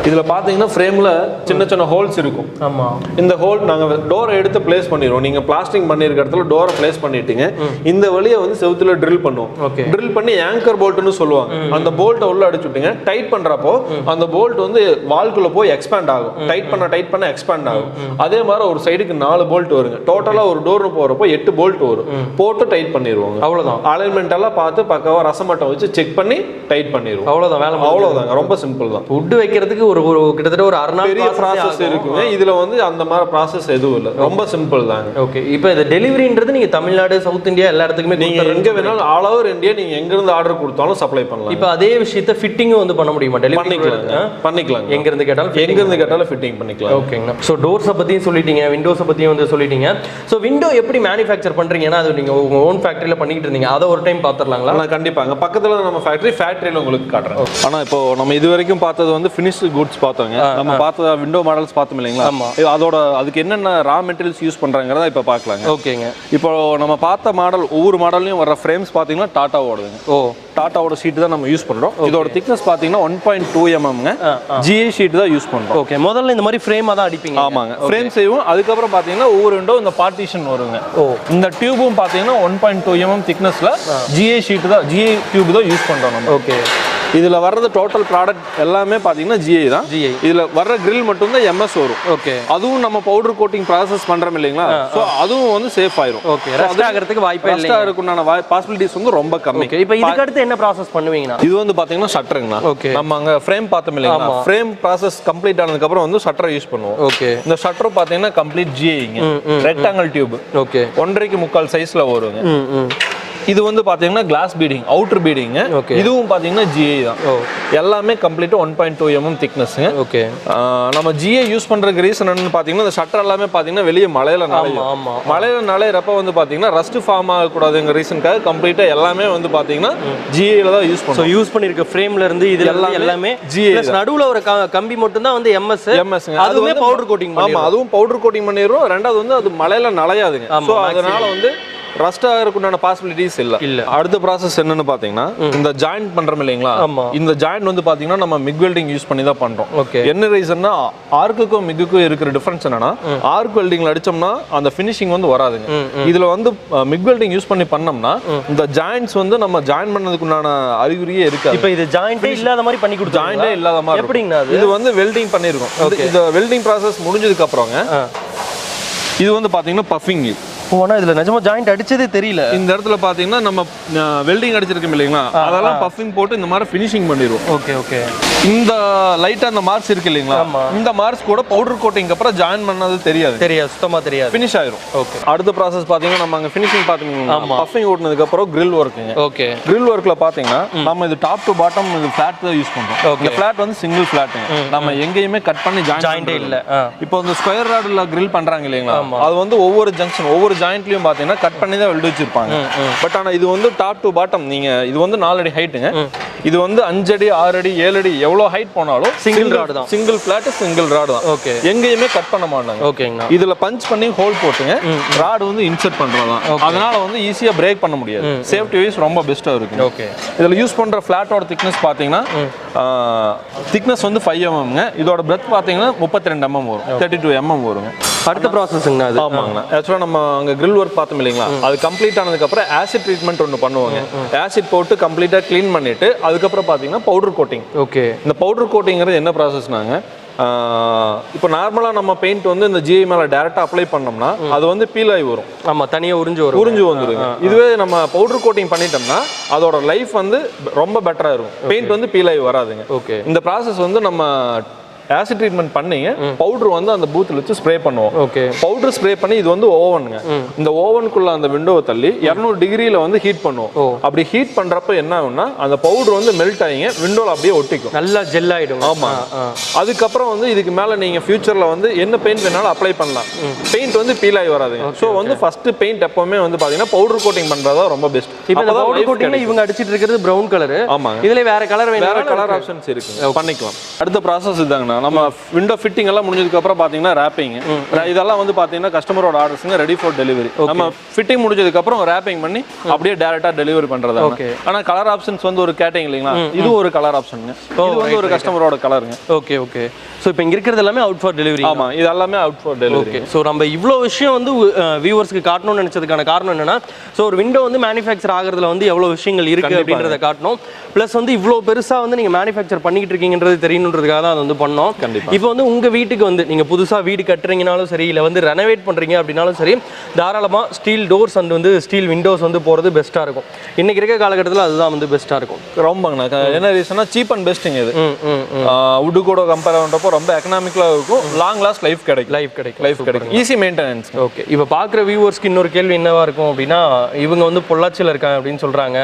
இதில் பார்த்தீங்கன்னா ஃப்ரேமில் சின்ன சின்ன ஹோல்ஸ் இருக்கும். ஆமாம். இந்த ஹோல் நாங்கள் டோரை எடுத்து பிளேஸ் பண்ணிடுவோம். நீங்கள் பிளாஸ்டிங் பண்ணியிருக்க இடத்துல டோரை பிளேஸ் பண்ணிட்டீங்க, இந்த வழியை வந்து செவுத்துல ட்ரில் பண்ணுவோம். ட்ரில் பண்ணி ஆங்கர் போல்ட்னு சொல்லுவாங்க, அந்த போல்ட்டை உள்ள அடிச்சு விட்டீங்க. டைட் பண்றப்போ அந்த போல்ட் வந்து வால்குள்ள போய் எக்ஸ்பேண்ட் ஆகும், டைட் பண்ண எக்ஸ்பேண்ட் ஆகும். அதே மாதிரி ஒரு சைடுக்கு 4 போல்ட் வருங்க. டோட்டலா ஒரு டோர்னு போறப்போ 8 போல்ட் வரும். போட்டு டைட் பண்ணிடுவாங்க. அவ்வளவுதான். அலைன்மெண்ட் எல்லாம் பார்த்து பக்காவா ரசமட்டம் வச்சு செக் பண்ணி டைட் பண்ணிடுவோம். அவ்வளவுதான் வேலை. அவ்வளவுதாங்க, ரொம்ப சிம்பிள் தான். வுட் வைக்கிறதுக்கு ஒரு கிட்டத்தட்ட ஒரு அரை நாள் பெரிய ப்ராசஸ் இருக்குங்க. இதுல வந்து அந்த மாதிரி ப்ராசஸ் எதுவும் இல்லை, ரொம்ப சிம்பிள் தாங்க. ஓகே. இப்போ இந்த டெலிவரின்றது நீங்க தமிழ்நாடு, சவுத் இந்தியா இந்தியா எல்லா இடத்துக்குமே நீங்க எங்க வேணாலும் ஆல் ஓவர் இந்தியா நீங்க எங்க இருந்து ஆர்டர் கொடுத்தாலும் சப்ளை பண்ணலாம். இப்போ அதே விஷயத்தை ஃபிட்டிங்கும் வந்து பண்ண முடியுமா? பண்ணிக்கலாம். எங்க இருந்து கேட்டாலும் ஃபிட்டிங் பண்ணிக்கலாம். ஓகேங்கண்ணா. ஸோ டோர்ஸை பற்றியும் சொல்லிட்டீங்க, விண்டோஸை பற்றியும் வந்து சொல்லிட்டீங்க. ஸோ விண்டோ எப்படி மேனுஃபேக்சர் பண்ணுறீங்கன்னா அது நீங்கள் உங்கள் ஓன் ஃபேக்ட்ரியில் பண்ணிக்கிட்டு இருந்தீங்க, அதை ஒரு டைம் பார்த்துடலாங்களா? நான் கண்டிப்பாங்க பக்கத்தில் நம்ம ஃபேக்ட்ரியில் உங்களுக்கு காட்டுறேன். ஆனால் இப்போ நம்ம இது வரைக்கும் பார்த்தது வந்து ஃபினிஷ்டு குட்ஸ் பார்த்தோங்க. நம்ம பார்த்த விண்டோ மாடல்ஸ் பார்த்தோம் இல்லைங்களா? அதோட அதுக்கு என்னென்ன ரா மெட்டீரியல்ஸ் யூஸ் பண்ணுறாங்கிறத இப்போ பார்க்கலாங்க. ஓகேங்க. இப்போ நம்ம பார்த்த மாடல் ஒவ்வொரு மாடல்லையும் வர ஃப்ரேம்ஸ் பார்த்தீங்கன்னா டாட்டாவோடதுங்க. டாட்டாவோட ஷீட் தான் நம்ம யூஸ் பண்ணுறோம். இதோட திக்னஸ் பார்த்தீங்கன்னா 1.2 mm GI ஷீட் தான் யூஸ் பண்ணுறோம். ஓகே. முதல்ல இந்த மாதிரி ஃப்ரேமாக தான் அடிப்பீங்க? ஆமாங்க, ஃப்ரேம் செய்வோம். அதுக்கப்புறம் பார்த்தீங்கன்னா ஒவ்வொரு விண்டோ இந்த பார்ட்டிஷன் வருங்க. இந்த டியூபும் பார்த்தீங்கன்னா 1.2 mm திக்னஸ்ல GI ஷீட் தான், GI டியூப் தான் யூஸ் பண்ணுறோம் நம்ம. ஓகே. இதுல வர்றது டோட்டல் ப்ராடக்ட் எல்லாமே பாத்தீங்கன்னா GI தான். இதுல வர்ற கிரில் மட்டும் தான் MS வரும். ஓகே. அதுவும் நம்ம பவுடர் கோட்டிங் ப்ராசஸ் பண்றோம் இல்லைங்களா? சோ அதுவும் வந்து சேஃப் ஆயிரும். ஓகே. ரஸ்ட் ஆகிறதுக்கு வாய்ப்பே இல்லை. ரஸ்ட் ஆகிறதுக்கான பாசிபிலிட்டிஸ் வந்து ரொம்ப கம்மி. ஓகே. இப்போ இதுக்கு அடுத்து என்ன ப்ராசஸ் பண்ணுவீங்கனா? இது வந்து பாத்தீங்கன்னா ஷட்டருங்கண்ணா. ஓகே. நம்ம அங்க ஃப்ரேம் பார்த்தோம் இல்லைங்களா? ஃப்ரேம் ப்ராசஸ் கம்ப்ளீட் ஆனதுக்கு அப்புறம் வந்து ஷட்டர் யூஸ் பண்ணுவோம். ஓகே. இந்த ஷட்டர் பாத்தீங்கன்னா கம்ப்ளீட் GIங்க. Rectangle tube. ஓகே. 1.25 சைஸ்ல வருங்க. இது வந்து பாத்தீங்கன்னா கிளாஸ் பீடிங், அவுட்டர் பீடிங். இதுவும் பாத்தீங்கன்னா GI தான். எல்லாமே கம்ப்ளீட்டா 1.2 mm திக்னஸ்ங்க. ஓகே. நம்ம GI யூஸ் பண்றதுக்கு ரீசன் என்னன்னு பாத்தீங்கன்னா இந்த ஷட்டர் எல்லாமே பாத்தீங்கன்னா வெளிய மழையில நனையும். மழையில நனையறப்ப வந்து பாத்தீங்கன்னா ரஸ்ட் ஃபார்ம் ஆக கூடாதுங்கிற ரீசன்காக கம்ப்ளீட்டா எல்லாமே வந்து பாத்தீங்கன்னா GI ல தான் யூஸ் பண்ணுவோம். சோ யூஸ் பண்ணிருக்க ஃப்ரேம்ல இருந்து இதுல எல்லாமே GI. பிளஸ் நடுவுல ஒரு கம்பி மட்டும் தான் வந்து MS. அதுவுமே பவுடர் கோட்டிங் பண்ணி. ஆமா, அதுவும் பவுடர் கோட்டிங் பண்ணிடுறோம். ரெண்டாவது வந்து அது மழையில நனையாதுங்க. சோ அதனால வந்து ரஸ்ட் ஆகிறதுக்குண்டான பாசிபிலிட்டிஸ் இல்ல. அடுத்த ப்ராசஸ் என்னன்னு பாத்தீங்கன்னா இந்த ஜாயிண்ட் பண்றோம் இல்லைங்களா? இந்த ஜாயிண்ட் வந்து பாத்தீங்கன்னா நம்ம மிக் வெல்டிங் யூஸ் பண்ணி தான் பண்றோம். என்ன ரீசன்னா ஆர்க்குக்கும் மிக்குக்கும் இருக்கிற டிஃபரன்ஸ் என்னன்னா ஆர்க் வெல்டிங்ல அடிச்சோம்னா அந்த ஃபினிஷிங் வந்து வராதுங்க. இதுல வந்து மிக் வெல்டிங் யூஸ் பண்ணி பண்ணோம்னா இந்த ஜாயிண்ட்ஸ் வந்து நம்ம ஜாயின் பண்ணதுக்குண்டான அறிகுறியே இருக்காது. இப்போ இது ஜாயிண்டே இல்லாத மாதிரி பண்ணி கொடுத்து ஜாயிண்டே இல்லாத மாதிரி எப்படிங்கண்ணா? இது வந்து வெல்டிங் பண்ணிருக்கோம். இந்த வெல்டிங் ப்ராசஸ் முடிஞ்சதுக்கு அப்புறங்க இது வந்து பாத்தீங்கன்னா பஃபிங். போனா இதுல நிஜமா ஜாயிண்ட் அடிச்சதே தெரியல. இந்த இடத்துல பாத்தீங்கன்னா நம்ம வெல்டிங் அடிச்சிருக்கோம் இல்லைங்களா? அதெல்லாம் பஃபிங் போட்டு இந்த மாதிரி ஃபினிஷிங் பண்ணிடுவோம். Okay okay. இந்த லைட்டா அந்த மார்க்ஸ் இருக்கு இல்லைங்களா? இந்த மார்க்ஸ் கூட பவுடர் கோட்டிங் அப்புறம் ஜாயின் பண்ணது தெரியாது, சுத்தமா தெரியாது, ஃபினிஷ் ஆயிரும். ஓகே. அடுத்த ப்ராசஸ் பாத்தீங்கன்னா நம்ம அங்க ஃபினிஷிங் பாத்தீங்கன்னா பஃபிங் ஓட்டுனதுக்கு அப்புறம் grill ஒர்க்குங்க. ஓகே. grill ஒர்க்ல பாத்தீங்கன்னா நம்ம இது டாப் டு பாட்டம் இது ஃபிளாட் தான் யூஸ் பண்றோம். இந்த ஃபிளாட் வந்து சிங்கிள் ஃபிளாட்ங்க. நம்ம எங்கேயுமே கட் பண்ணி ஜாயிண்டே இல்ல. இப்போ இந்த ஸ்கொயர் ராட்ல grill பண்றாங்க இல்லைங்களா? அது வந்து ஒவ்வொரு ஜங்ஷன் ஒவ்வொரு ஜாயிண்ட்லயும் பாத்தீங்கன்னா கட் பண்ணி தான் வெல்ட் வச்சிருப்பாங்க. பட் ஆனா இது வந்து டாப் டு பாட்டம் நீங்க இது வந்து 4 அடி ஹைட்டுங்க. இது வந்து 5 அடி 6 அடி 7 அடி எவ்வளவு ஹைட் போனாலும் சிங்கிள் ராட் தான், சிங்கிள் ஃபிளாட் சிங்கிள் ராட் தான். ஓகே. எங்கேயுமே கட் பண்ண மாட்டாங்க. ஓகேங்க. இதுல பஞ்ச் பண்ணி ஹோல் போட்டுங்க ராட் வந்து இன்சர்ட் பண்றதா. அதனால வந்து ஈஸியா பிரேக் பண்ண முடியாது. சேஃப்டி வைஸ் ரொம்ப பெஸ்டா இருக்கு. ஓகே. இதுல யூஸ் பண்ற ஃபிளாட்டோட திக்னஸ் பாத்தீங்கன்னா திக்னஸ் வந்து 5 mmங்க. இதோட பிரெத் பாத்தீங்கன்னா 32 mm வரும், 32 mm வருங்க. அடுத்த ப்ராசஸ்ங்க அது. ஆமாங்க. ஆக்சுவலா நம்ம அங்க grill ஒர்க் பார்த்தோம் இல்லைங்களா? அது கம்ப்ளீட் ஆனதுக்கு அப்புறம் ஆசிட் ட்ரீட்மெண்ட் ஒன்று பண்ணுவாங்க. ஆசிட் போட்டு கம்ப்ளீட்டா க்ளீன் பண்ணிட்டு அதுக்கப்புறம் பாத்தீங்கன்னா பவுடர் கோட்டிங். ஓகே. இந்த பவுடர் கோட்டிங்கிறது என்ன ப்ராசஸ்னாங்க? இப்போ நார்மலா நம்ம பெயிண்ட் வந்து இந்த GI மேல டைரக்டா அப்ளை பண்ணோம்னா அது வந்து பீல் ஆகி வரும். ஆமா, தனியா உறிஞ்சு வந்துருங்க. இதுவே நம்ம பவுடர் கோட்டிங் பண்ணிட்டோம்னா அதோட லைஃப் வந்து ரொம்ப பெட்டரா இருக்கும். பெயிண்ட் வந்து பீல் ஆகி வராதுங்க. ஓகே. இந்த ப்ராசஸ் வந்து நம்ம ஆசிட் ட்ரீட்மெண்ட் பண்ணீங்க பவுடர் வந்து அந்த பூத்ல வச்சு ஸ்ப்ரே பண்ணுவோம். ஓகே. பவுடர் ஸ்ப்ரே பண்ணி இது வந்து ஓவனுங்க. இந்த ஓவனுக்குள்ள அந்த விண்டோவை தள்ளி 200 டிகிரில வந்து ஹீட் பண்ணுவோம். அப்படி ஹீட் பண்றப்ப என்ன ஆகும்னா அந்த பவுடர் வந்து மெல்ட் ஆகிங்க விண்டோல அப்படியே ஒட்டிக்கும், நல்லா ஜெல் ஆயிடும். ஆமா. அதுக்கப்புறம் வந்து இதுக்கு மேல நீங்க ஃபியூச்சர்ல வந்து என்ன பெயிண்ட் வேணாலும் அப்ளை பண்ணலாம். பெயிண்ட் வந்து பீல் ஆகி வராதுங்க. சோ வந்து ஃபர்ஸ்ட் பெயிண்ட் எப்பவுமே வந்து பாத்தீங்கன்னா பவுடர் கோட்டிங் பண்றதா ரொம்ப பெஸ்ட். இப்போ இந்த பவுடர் கோட்டிங்ல இவங்க அடிச்சிட்டு இருக்கிறது பிரவுன் கலர். ஆமா. இதுல வேற கலர் வேணும், வேற கலர் ஆப்ஷன்ஸ் இருக்கு, பண்ணிக்கலாம். அடுத்த ப்ராசஸ் இதாங்க. நம்ம விண்டோ ஃபிட்டிங் எல்லாம் முடிஞ்சதுக்கு அப்புறம் பாத்தீங்கன்னா ராப்பிங். இதெல்லாம் வந்து பாத்தீங்கன்னா கஸ்டமரோட ஆர்டர்ஸ்ங்க ரெடி ஃபார் டெலிவரி. நம்ம ஃபிட்டிங் முடிஞ்சதுக்கு அப்புறம் ராப்பிங் பண்ணி அப்படியே டைரக்டா டெலிவரி பண்றதா. ஆனா கலர் ஆப்ஷன்ஸ் வந்து ஒரு கேட்டிங் இல்லைங்களா? இது ஒரு கலர் ஆப்ஷனுங்க. இது வந்து ஒரு கஸ்டமரோட கலருங்க. Okay okay. சோ இப்போ இங்க இருக்கிறது எல்லாமே அவுட் ஃபார் டெலிவரி. ஆமா, இது எல்லாமே out for delivery. Okay. So நம்ம இவ்ளோ விஷயம் வந்து வியூவர்ஸ்க்கு காட்டணும்னு நினைச்சதுக்கான காரணம் என்னன்னா சோ ஒரு விண்டோ வந்து மேனுஃபேக்சர் ஆகிறதுல வந்து எவ்வளவு விஷயங்கள் இருக்கு அப்படின்றத காட்டணும். பிளஸ் வந்து இவ்ளோ பெருசா வந்து நீங்க மேனுஃபேக்சர் பண்ணிட்டு இருக்கீங்கன்றது தெரியணுன்றதுக்காக தான் அது வந்து பண்ணோம். இருந்தோம். இப்போ வந்து உங்க வீட்டுக்கு வந்து நீங்க புதுசா வீடு கட்டுறீங்கனாலும் சரி, இல்ல வந்து ரெனோவேட் பண்றீங்க அப்படின்னாலும் சரி, தாராளமா ஸ்டீல் டோர்ஸ் அண்ட் வந்து ஸ்டீல் விண்டோஸ் வந்து போறது பெஸ்ட்டா இருக்கும். இன்னைக்கு இருக்க காலகட்டத்தில் அதுதான் வந்து பெஸ்ட்டா இருக்கும். ரொம்பங்கண்ணா என்ன ரீசன்னா சீப் அண்ட் பெஸ்ட்டுங்க இது. வுட்டு கூட கம்பேர் பண்ணுறப்போ ரொம்ப எக்கனாமிக்கலாக இருக்கும். லாங் லாஸ்ட் லைஃப் கிடைக்கும் ஈஸி மெயின்டெனன்ஸ். ஓகே, இப்போ பார்க்குற வியூவர்ஸ்க்கு இன்னொரு கேள்வி என்னவா இருக்கும் அப்படின்னா, இவங்க வந்து பொள்ளாச்சியில் இருக்காங்க அப்படின்னு சொல்றாங்க,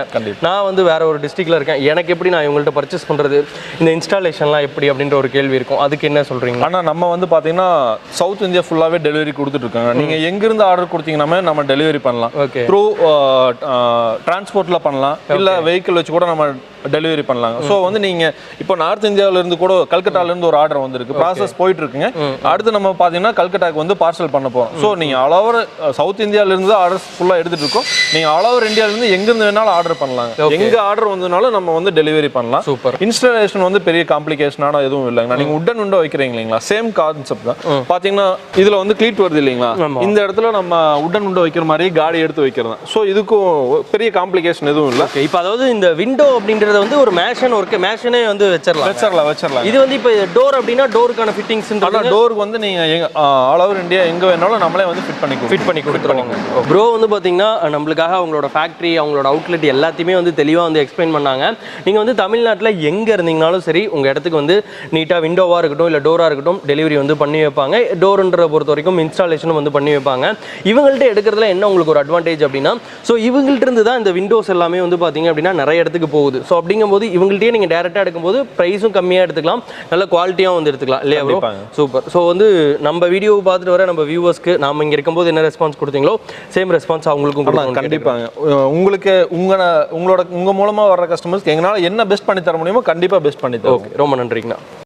நான் வந்து வேற ஒரு டிஸ்ட்ரிக்ட்ல இருக்கேன், எனக்கு எப்படி நான் இவங்கள்ட்ட பர்ச்சேஸ் பண்றது, இந்த இன்ஸ்டாலேஷன்லாம் எப்படி அப்படின்ற ஒரு கேள்வி இருக்கும். அதுக்கு என்ன சொல்றீங்க? ஆனால் நம்ம வந்து பார்த்தீங்கன்னா சவுத் இந்தியா ஃபுல்லாகவே டெலிவரி கொடுத்துட்டு இருக்காங்க. நீங்கள் எங்கிருந்து ஆர்டர் கொடுத்தீங்கன்னா நம்ம டெலிவரி பண்ணலாம். த்ரூ டிரான்ஸ்போர்ட்டில் பண்ணலாம், இல்லை வெஹிக்கிள் வச்சு கூட நம்ம டெலிவரி பண்ணலாங்க. ஸோ வந்து நீங்கள் இப்போ நார்த் இந்தியாவிலேருந்து கூட கல்கட்டாலேருந்து ஒரு ஆர்டர் வந்துருக்கு, ப்ராசஸ் போயிட்டு இருக்குங்க. அடுத்து நம்ம பார்த்தீங்கன்னா கல்கட்டாக்கு வந்து பார்சல் பண்ண போகிறோம். ஸோ நீங்கள் ஆல் ஓவர் சவுத் இந்தியாவிலேருந்து ஆர்டர்ஸ் ஃபுல்லாக எடுத்துகிட்டு இருக்கோம். நீங்கள் ஆல் ஓவர் இந்தியாவிலேருந்து எங்கேருந்து வேணாலும் ஆர்டர் பண்ணலாங்க. எங்கே ஆர்டர் வந்ததுனாலும் நம்ம வந்து டெலிவரி பண்ணலாம். சூப்பர். இன்ஸ்டாலேஷன் வந்து பெரிய காம்ப்ளிகேஷனான எதுவும் இல்லைங்க. நீங்கள் உட்டன் விண்டோ வைக்கிறீங்க இல்லைங்களா, சேம் கான்செப்ட் தான். பார்த்தீங்கன்னா இதில் வந்து கிளீட் வருது இல்லைங்களா, இந்த இடத்துல நம்ம உட்டன் விண்டோ வைக்கிற மாதிரி காடி எடுத்து வைக்கிறது தான். ஸோ இதுக்கும் பெரிய காம்ப்ளிகேஷன் எதுவும் இல்லை. இப்போ அதாவது இந்த விண்டோ அப்படின்றது வந்து ஒரு மேஷனே வந்து வச்சிடலாம். இது வந்து இப்போ டோர் அப்படின்னா டோருக்கான ஃபிட்டிங்ஸ், டோருக்கு வந்து நீங்கள் ஆல் ஓவர் இந்தியா எங்கே வேணாலும் நம்மளே வந்து ஃபிட் பண்ணி கொடுத்துருவாங்க. ப்ரோ வந்து பார்த்தீங்கன்னா நம்மளுக்காக அவங்களோட ஃபேக்ட்ரி, அவங்களோட அவுட்லெட் எல்லாத்தையுமே வந்து தெளிவாக வந்து எக்ஸ்பிளைன் பண்ணாங்க. நீங்கள் வந்து தமிழ்நாட்டில் எங்கே இருந்தீங்கனாலும் சரி, உங்கள் இடத்துக்கு வந்து நீட்டாக விண்டோவாக இருக்கட்டும் இல்லை டோராக இருக்கட்டும் டெலிவரி வந்து பண்ணி வைப்பாங்க. டோருன்ற பொறுத்த வரைக்கும் இன்ஸ்டாலேஷனும் வந்து பண்ணி வைப்பாங்க. இவங்கள்ட்ட எடுக்கிறதுல என்ன உங்களுக்கு ஒரு அட்வான்டேஜ் அப்படின்னா, ஸோ இவங்கள்ட்ட இருந்து தான் இந்த விண்டோஸ் எல்லாமே வந்து பார்த்தீங்க அப்படின்னா நிறைய இடத்துக்கு போகுது. ஸோ அப்படிங்கும்போது இவங்கள்ட்டே நீங்கள் டேரெக்டாக எடுக்கும்போது ப்ரைஸும் கம்மியாக எடுத்துக்கலாம், நல்ல குவாலிட்டியாகவும் வந்து எடுத்துக்கலாம் இல்லையா ப்ரோ? சூப்பர். ஸோ வந்து நம்ம வீடியோவை பார்த்துட்டு வர நம்ம வியூவர்ஸ்க்கு நாம இங்கே இருக்கும்போது என்ன ரெஸ்பான்ஸ் கொடுத்தீங்களோ சேம் ரெஸ்பான்ஸ் அவங்களுக்கும் கொடுக்கலாம். கண்டிப்பாங்க. உங்களுக்கு உங்கள் மூலமாக வர்ற கஸ்டமர்ஸ்க்கு எங்களால் என்ன பெஸ்ட் பண்ணி தர முடியுமோ கண்டிப்பாக பெஸ்ட் பண்ணி தரோம். ரொம்ப நன்றிங்கண்ணா.